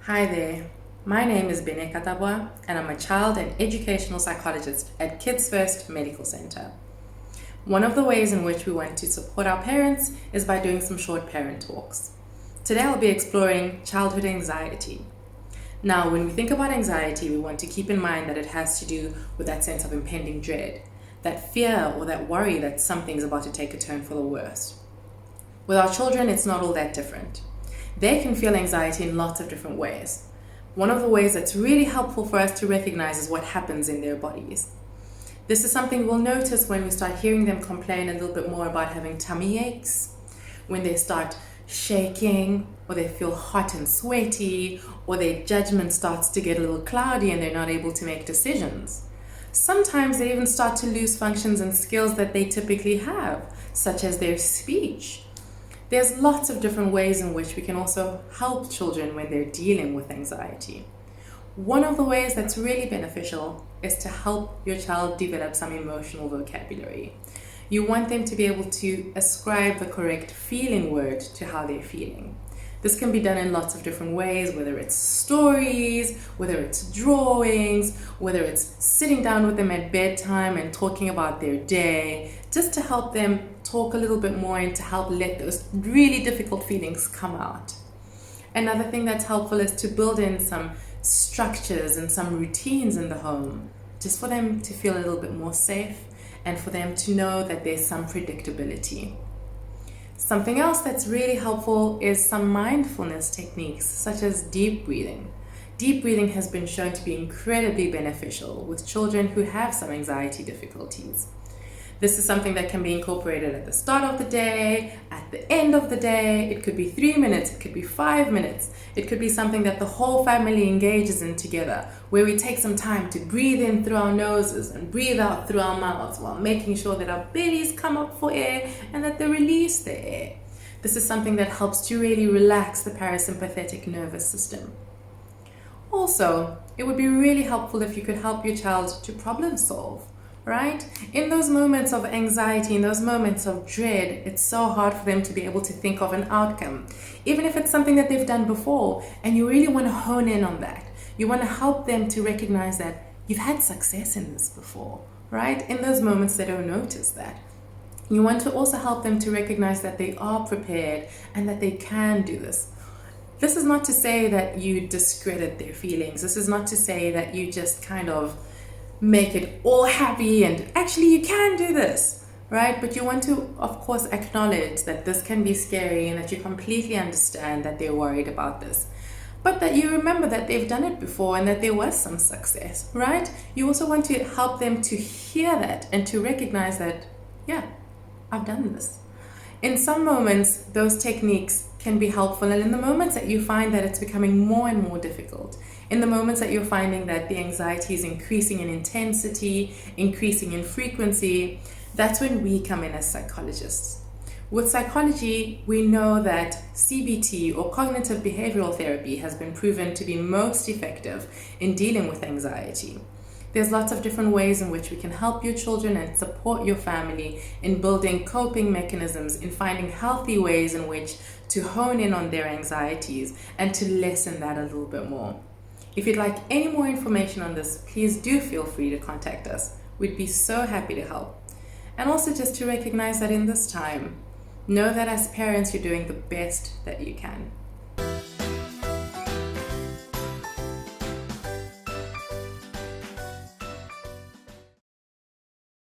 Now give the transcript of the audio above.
Hi there, my name is Bene Katabua and I'm a child and educational psychologist at kidsFIRST Medical Center. One of the ways in which we want to support our parents is by doing some short parent talks. Today I'll be exploring childhood anxiety. Now, when we think about anxiety, we want to keep in mind that it has to do with that sense of impending dread, that fear or that worry that something's about to take a turn for the worst. With our children, it's not all that different. They can feel anxiety in lots of different ways. One of the ways that's really helpful for us to recognize is what happens in their bodies. This is something we'll notice when we start hearing them complain a little bit more about having tummy aches, when they start shaking, or they feel hot and sweaty, or their judgment starts to get a little cloudy and they're not able to make decisions. Sometimes they even start to lose functions and skills that they typically have, such as their speech. There's lots of different ways in which we can also help children when they're dealing with anxiety. One of the ways that's really beneficial is to help your child develop some emotional vocabulary. You want them to be able to ascribe the correct feeling word to how they're feeling. This can be done in lots of different ways, whether it's stories, whether it's drawings, whether it's sitting down with them at bedtime and talking about their day, just to help them talk a little bit more and to help let those really difficult feelings come out. Another thing that's helpful is to build in some structures and some routines in the home, just for them to feel a little bit more safe and for them to know that there's some predictability. Something else that's really helpful is some mindfulness techniques, such as deep breathing. Deep breathing has been shown to be incredibly beneficial with children who have some anxiety difficulties. This is something that can be incorporated at the start of the day, at the end of the day. It could be 3 minutes, it could be 5 minutes. It could be something that the whole family engages in together, where we take some time to breathe in through our noses and breathe out through our mouths while making sure that our bellies come up for air and that they release the air. This is something that helps to really relax the parasympathetic nervous system. Also, it would be really helpful if you could help your child to problem solve. Right? In those moments of anxiety, in those moments of dread, it's so hard for them to be able to think of an outcome. Even if it's something that they've done before and you really want to hone in on that. You want to help them to recognize that you've had success in this before, right? In those moments, they don't notice that. You want to also help them to recognize that they are prepared and that they can do this. This is not to say that you discredit their feelings. This is not to say that you just kind of make it all happy and actually you can do this, right? But you want to, of course, acknowledge that this can be scary and that you completely understand that they're worried about this. But that you remember that they've done it before and that there was some success, right? You also want to help them to hear that and to recognize that, yeah, I've done this. In some moments, those techniques can be helpful, and in the moments that you find that it's becoming more and more difficult, in the moments that you're finding that the anxiety is increasing in intensity, increasing in frequency, that's when we come in as psychologists. With psychology, we know that CBT, or cognitive behavioral therapy, has been proven to be most effective in dealing with anxiety. There's lots of different ways in which we can help your children and support your family in building coping mechanisms, in finding healthy ways in which to hone in on their anxieties and to lessen that a little bit more. If you'd like any more information on this, please do feel free to contact us. We'd be so happy to help. And also just to recognize that in this time, know that as parents, you're doing the best that you can.